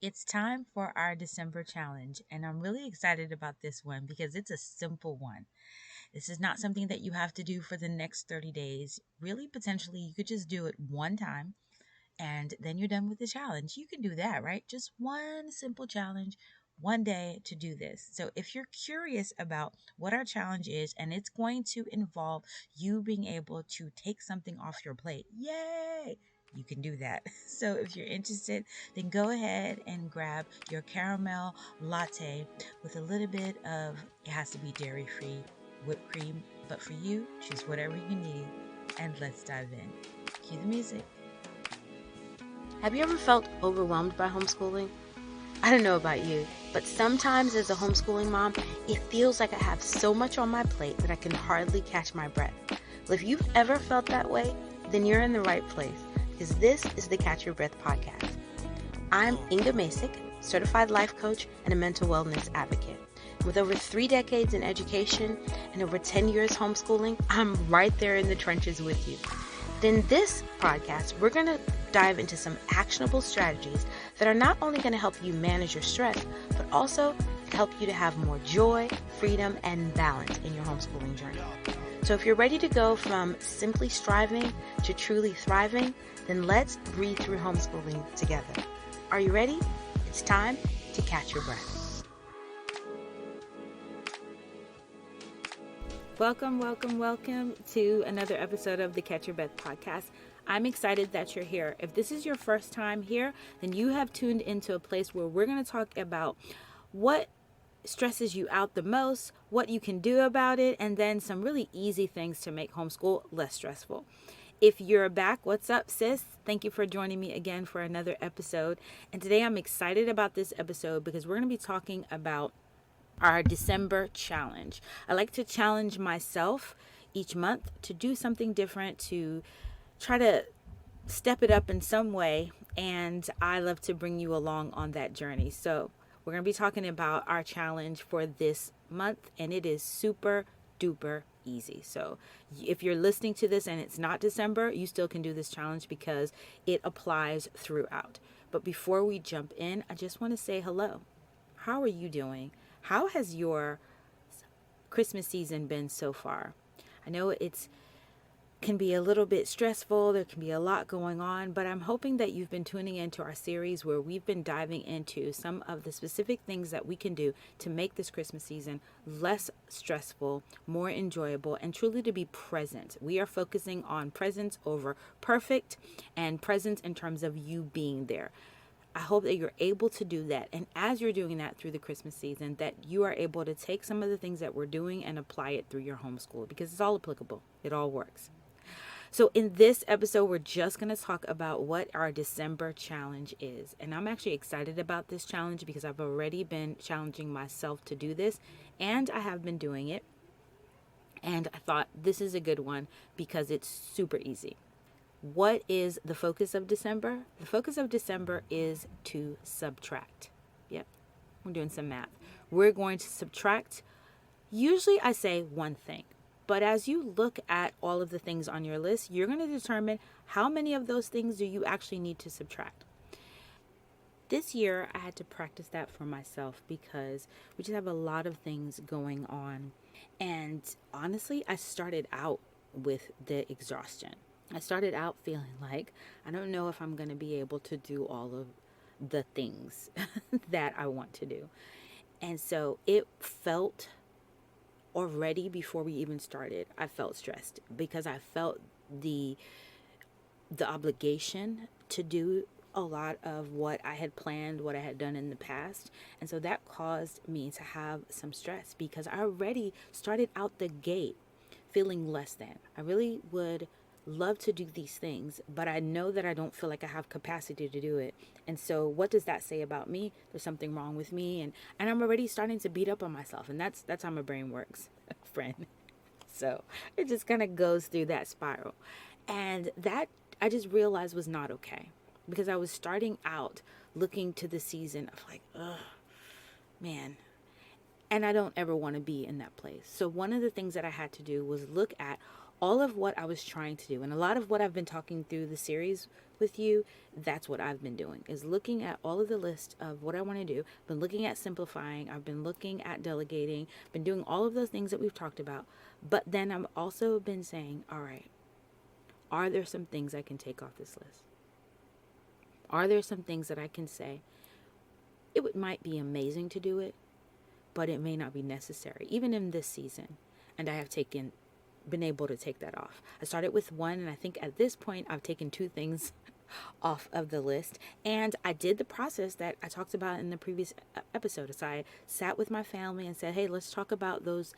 It's time for our December challenge, and I'm really excited about this one because it's a simple one. This is not something that you have to do for the next 30 days. Really, potentially, you could just do it one time and then you're done with the challenge. You can do that, right? Just one simple challenge, one day to do this. So, if you're curious about what our challenge is, and it's going to involve you being able to take something off your plate, yay! You can do that. So, if you're interested, then go ahead and grab your caramel latte with a little bit of, it has to be dairy free, whipped cream. But for you, choose whatever you need, and let's dive in. Cue the music. Have you ever felt overwhelmed by homeschooling? I don't know about you, but sometimes as a homeschooling mom, it feels like I have so much on my plate that I can hardly catch my breath. Well, if you've ever felt that way, then you're in the right place, because this is the Catch Your Breath podcast. I'm Inga Masick, certified life coach and a mental wellness advocate. With over 3 decades in education and over 10 years homeschooling, I'm right there in the trenches with you. In this podcast, we're going to dive into some actionable strategies that are not only going to help you manage your stress, but also help you to have more joy, freedom, and balance in your homeschooling journey. So if you're ready to go from simply striving to truly thriving, then let's breathe through homeschooling together. Are you ready? It's time to catch your breath. Welcome to another episode of the Catch Your Breath podcast. I'm excited that you're here. If this is your first time here, then you have tuned into a place where we're going to talk about what stresses you out the most, what you can do about it, and then some really easy things to make homeschool less stressful. If you're back, what's up, sis? Thank you for joining me again for another episode. And today I'm excited about this episode because we're going to be talking about our December challenge. I like to challenge myself each month to do something different, to try to step it up in some way, and I love to bring you along on that journey. So we're going to be talking about our challenge for this month, and it is super duper easy. So if you're listening to this and it's not December, you still can do this challenge because it applies throughout. But before we jump in, I just want to say hello. How are you doing? How has your Christmas season been so far? I know it can be a little bit stressful. There can be a lot going on, but I'm hoping that you've been tuning into our series where we've been diving into some of the specific things that we can do to make this Christmas season less stressful, more enjoyable, and truly to be present. We are focusing on presence over perfect and presence in terms of you being there. I hope that you're able to do that. And as you're doing that through the Christmas season, that you are able to take some of the things that we're doing and apply it through your homeschool because it's all applicable. It all works. So in this episode, we're just going to talk about what our December challenge is. And I'm actually excited about this challenge because I've already been challenging myself to do this, and I have been doing it. And I thought this is a good one because it's super easy. What is the focus of December? The focus of December is to subtract. Yep, we're doing some math. We're going to subtract. Usually I say one thing, but as you look at all of the things on your list, you're going to determine how many of those things do you actually need to subtract. This year I had to practice that for myself because we just have a lot of things going on. And honestly, I started out with the exhaustion. I started out feeling like I don't know if I'm going to be able to do all of the things that I want to do. And so it felt already before we even started, I felt stressed because I felt the obligation to do a lot of what I had planned, what I had done in the past. And so that caused me to have some stress because I already started out the gate feeling less than. I really would love to do these things, but I know that I don't feel like I have capacity to do it. And so what does that say about me? There's something wrong with me, and I'm already starting to beat up on myself, and that's how my brain works, friend. So it just kind of goes through that spiral. And that I just realized was not okay because I was starting out looking to the season of like, ugh, man. And I don't ever want to be in that place. So one of the things that I had to do was look at all of what I was trying to do, and a lot of what I've been talking through the series with you, that's what I've been doing, is looking at all of the list of what I want to do. Been looking at simplifying, I've been looking at delegating, been doing all of those things that we've talked about. But then I've also been saying, all right, are there some things I can take off this list? Are there some things that I can say, might be amazing to do it, but it may not be necessary, even in this season. And I have been able to take that off. I started with one, and I think at this point I've taken two things off of the list. And I did the process that I talked about in the previous episode. So I sat with my family and said, hey, let's talk about those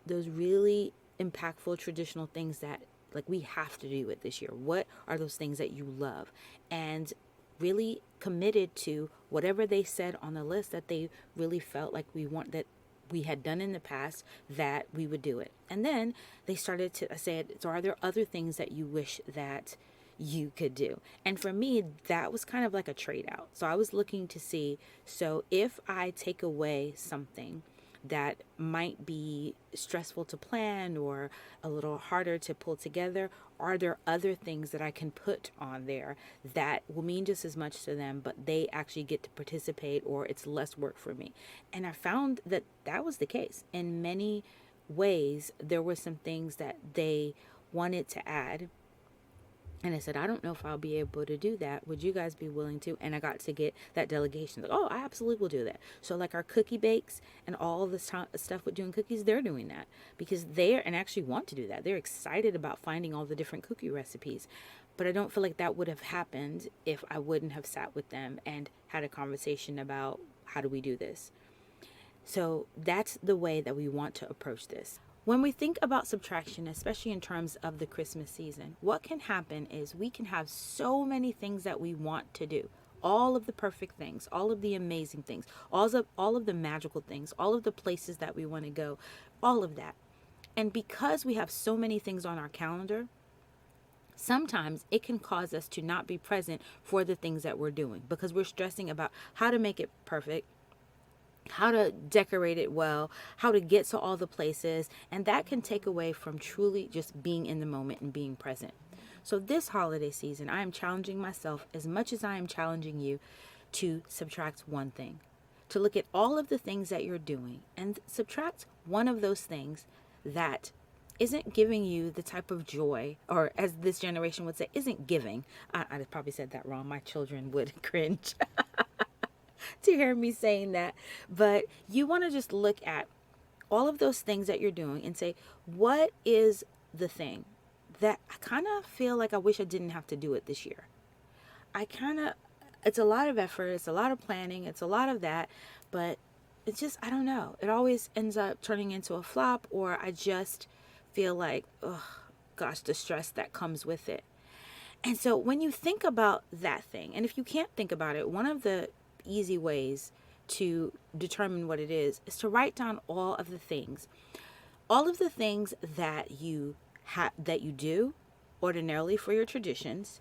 really impactful traditional things that like we have to do it this year. What are those things that you love? And really committed to whatever they said on the list that they really felt like that we had done in the past, that we would do it. And then they started to say, so are there other things that you wish that you could do? And for me, that was kind of like a trade out. So I was looking to see, so if I take away something that might be stressful to plan or a little harder to pull together, are there other things that I can put on there that will mean just as much to them, but they actually get to participate, or it's less work for me? And I found that that was the case. In many ways, there were some things that they wanted to add, and I said, I don't know if I'll be able to do that. Would you guys be willing to? And I got to get that delegation. Like, oh, I absolutely will do that. So like our cookie bakes and all the stuff with doing cookies, they're doing that because and actually want to do that. They're excited about finding all the different cookie recipes. But I don't feel like that would have happened if I wouldn't have sat with them and had a conversation about how do we do this. So that's the way that we want to approach this. When we think about subtraction, especially in terms of the Christmas season, what can happen is we can have so many things that we want to do. All of the perfect things, all of the amazing things, all of the magical things, all of the places that we want to go, all of that. And because we have so many things on our calendar, sometimes it can cause us to not be present for the things that we're doing because we're stressing about how to make it perfect, how to decorate it well, how to get to all the places, and that can take away from truly just being in the moment and being present. So this holiday season, I am challenging myself as much as I am challenging you to subtract one thing, to look at all of the things that you're doing and subtract one of those things that isn't giving you the type of joy, or as this generation would say, isn't giving. I probably said that wrong. My children would cringe to hear me saying that. But you want to just look at all of those things that you're doing and say, what is the thing that I kind of feel like I wish I didn't have to do it this year? It's a lot of effort, it's a lot of planning, it's a lot of that, but it's just, I don't know. It always ends up turning into a flop, or I just feel like, oh gosh, the stress that comes with it. And so when you think about that thing, and if you can't think about it, one of the easy ways to determine what it is to write down all of the things that you do ordinarily for your traditions,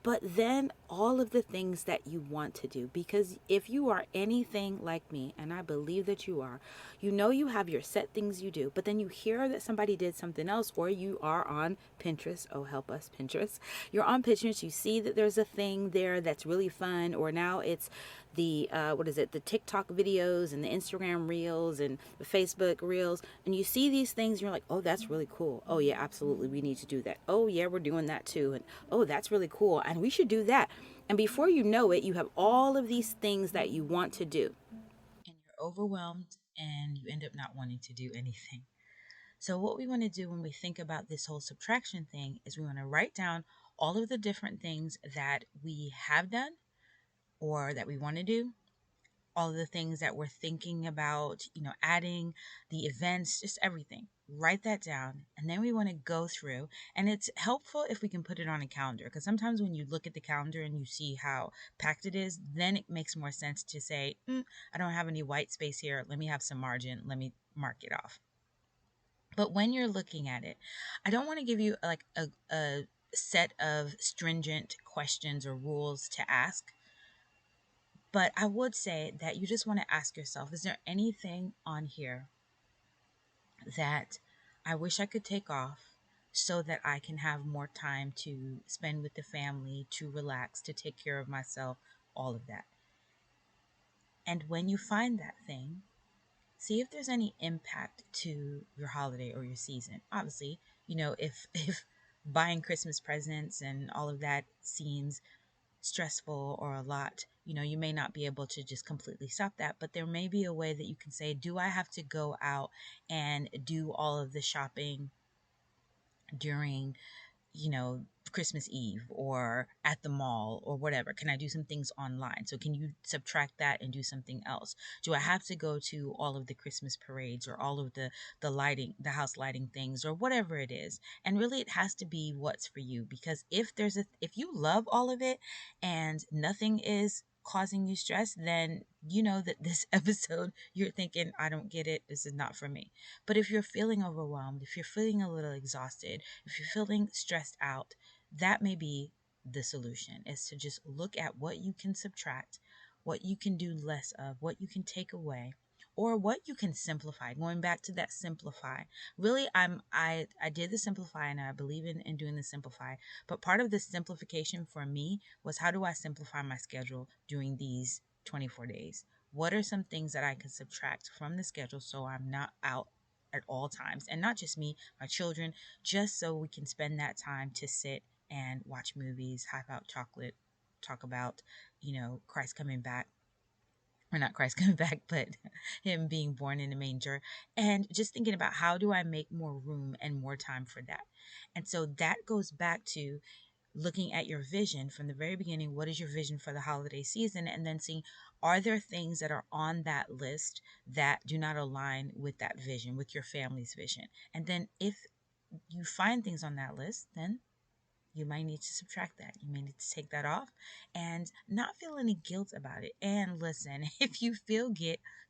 but then all of the things that you want to do. Because if you are anything like me, and I believe that you are, you have your set things you do, but then you hear that somebody did something else, or you are on Pinterest. Oh, help us, Pinterest. You're on Pinterest, you see that there's a thing there that's really fun, or now it's the the TikTok videos and the Instagram reels and the Facebook reels, and you see these things and you're like, oh, that's really cool. Oh yeah, absolutely, we need to do that. Oh yeah, we're doing that too. And oh, that's really cool, and we should do that. And before you know it, you have all of these things that you want to do, and you're overwhelmed and you end up not wanting to do anything. So what we want to do when we think about this whole subtraction thing is we want to write down all of the different things that we have done or that we want to do, all of the things that we're thinking about, adding, the events, just everything. Write that down. And then we want to go through. And it's helpful if we can put it on a calendar, because sometimes when you look at the calendar and you see how packed it is, then it makes more sense to say, I don't have any white space here. Let me have some margin. Let me mark it off. But when you're looking at it, I don't want to give you like a set of stringent questions or rules to ask. But I would say that you just want to ask yourself, is there anything on here that I wish I could take off, so that I can have more time to spend with the family, to relax, to take care of myself, all of that. And when you find that thing, see if there's any impact to your holiday or your season. Obviously, if if buying Christmas presents and all of that seems stressful or a lot, you may not be able to just completely stop that, but there may be a way that you can say, do I have to go out and do all of the shopping during you know, Christmas Eve or at the mall or whatever? Can I do some things online? So can you subtract that and do something else? Do I have to go to all of the Christmas parades or all of the lighting, the house lighting things or whatever it is? And really it has to be what's for you, because if you love all of it and nothing is causing you stress, then you know that this episode you're thinking, I don't get it, this is not for me. But if you're feeling overwhelmed, if you're feeling a little exhausted, if you're feeling stressed out, that may be the solution, is to just look at what you can subtract, what you can do less of, what you can take away, or what you can simplify. Going back to that simplify. Really, I did the simplify and I believe in doing the simplify. But part of the simplification for me was, how do I simplify my schedule during these 24 days? What are some things that I can subtract from the schedule so I'm not out at all times? And not just me, my children, just so we can spend that time to sit and watch movies, hype out chocolate, talk about, Christ coming back, or not Christ coming back, but him being born in a manger, and just thinking about, how do I make more room and more time for that? And so that goes back to looking at your vision from the very beginning. What is your vision for the holiday season? And then seeing, are there things that are on that list that do not align with that vision, with your family's vision? And then if you find things on that list, then you might need to subtract that. You may need to take that off and not feel any guilt about it. And listen, if you feel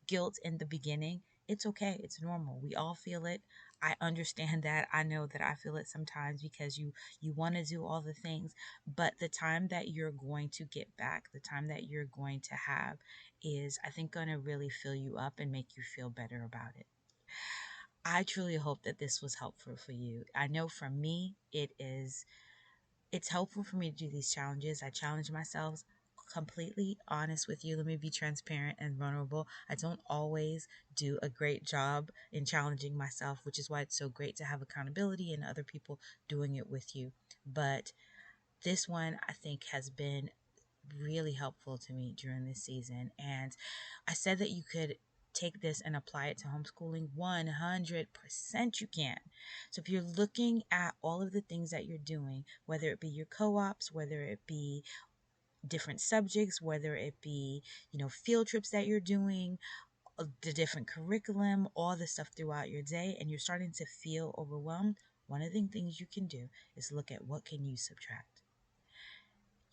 guilt in the beginning, it's okay. It's normal. We all feel it. I understand that. I know that I feel it sometimes, because you want to do all the things, but the time that you're going to get back, the time that you're going to have, is, I think, going to really fill you up and make you feel better about it. I truly hope that this was helpful for you. I know for me, it's helpful for me to do these challenges. I challenge myself. Completely honest with you, let me be transparent and vulnerable. I don't always do a great job in challenging myself, which is why it's so great to have accountability and other people doing it with you. But this one, I think, has been really helpful to me during this season. And I said that you could take this and apply it to homeschooling. 100% you can. So if you're looking at all of the things that you're doing, whether it be your co-ops, whether it be different subjects, whether it be, field trips that you're doing, the different curriculum, all the stuff throughout your day, and you're starting to feel overwhelmed, one of the things you can do is look at, what can you subtract?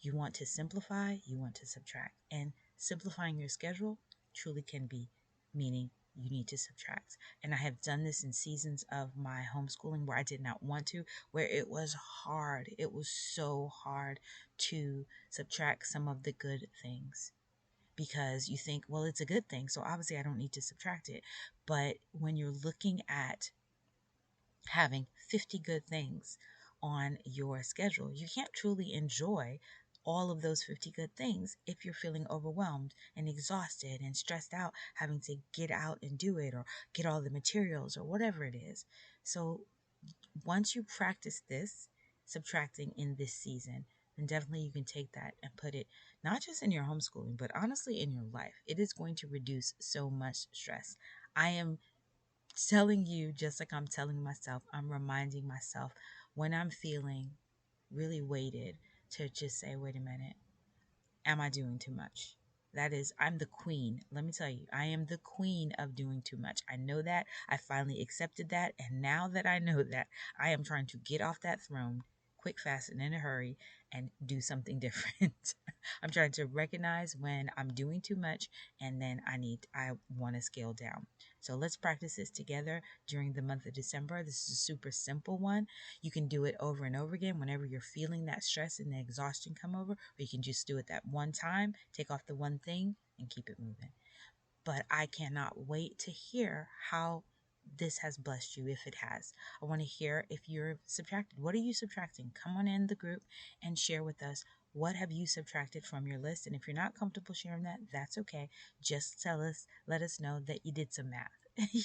You want to simplify, you want to subtract. And simplifying your schedule truly can be meaning you need to subtract. And I have done this in seasons of my homeschooling where I did not want to, where it was hard. It was so hard to subtract some of the good things, because you think, well, it's a good thing, so obviously I don't need to subtract it. But when you're looking at having 50 good things on your schedule, you can't truly enjoy all of those 50 good things if you're feeling overwhelmed and exhausted and stressed out, having to get out and do it, or get all the materials, or whatever it is. So once you practice this, subtracting in this season, then definitely you can take that and put it not just in your homeschooling, but honestly in your life. It is going to reduce so much stress. I am telling you, just like I'm telling myself, I'm reminding myself when I'm feeling really weighted, to just say, wait a minute, am I doing too much? That is, I'm the queen. Let me tell you, I am the queen of doing too much. I know that. I finally accepted that. And now that I know that, I am trying to get off that throne quick, fast, and in a hurry, and do something different. I'm trying to recognize when I'm doing too much, and then I want to scale down. So let's practice this together during the month of December. This is a super simple one. You can do it over and over again whenever you're feeling that stress and the exhaustion come over, or you can just do it that one time, take off the one thing, and keep it moving. But I cannot wait to hear how this has blessed you if it has. I want to hear if you're subtracted. What are you subtracting? Come on in the group and share with us. What have you subtracted from your list? And if you're not comfortable sharing that, that's okay. Just tell us, let us know that you did some math.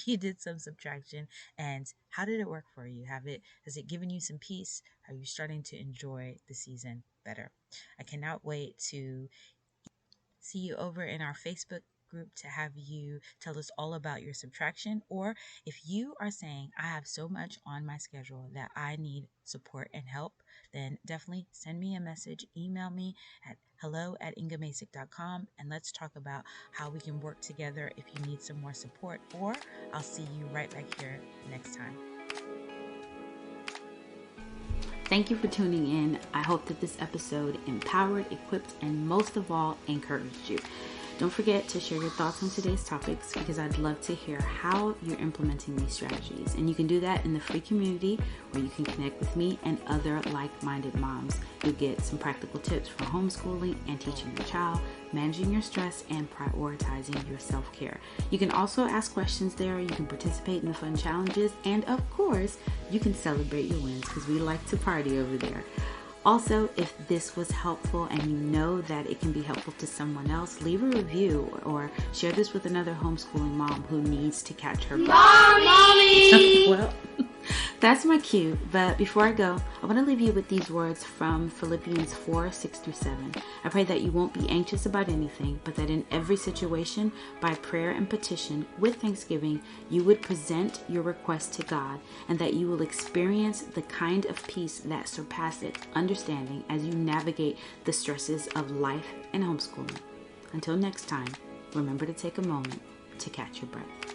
You did some subtraction, and how did it work for you? Has it given you some peace? Are you starting to enjoy the season better? I cannot wait to see you over in our Facebook group to have you tell us all about your subtraction. Or if you are saying, I have so much on my schedule that I need support and help, then definitely send me a message, email me at hello@ingamasic.com, and let's talk about how we can work together if you need some more support. Or I'll see you right back here next time. Thank you for tuning in. I hope that this episode empowered, equipped, and most of all, encouraged you. Don't forget to share your thoughts on today's topics, because I'd love to hear how you're implementing these strategies. And you can do that in the free community, where you can connect with me and other like-minded moms. You'll get some practical tips for homeschooling and teaching your child, managing your stress, and prioritizing your self-care. You can also ask questions there. You can participate in the fun challenges. And of course, you can celebrate your wins, because we like to party over there. Also, if this was helpful and you know that it can be helpful to someone else, leave a review or share this with another homeschooling mom who needs to catch her breath. Mommy! Well, that's my cue. But before I go, I want to leave you with these words from Philippians 4:6-7. I pray that you won't be anxious about anything, but that in every situation, by prayer and petition, with thanksgiving, you would present your request to God, and that you will experience the kind of peace that surpasses understanding as you navigate the stresses of life and homeschooling. Until next time, remember to take a moment to catch your breath.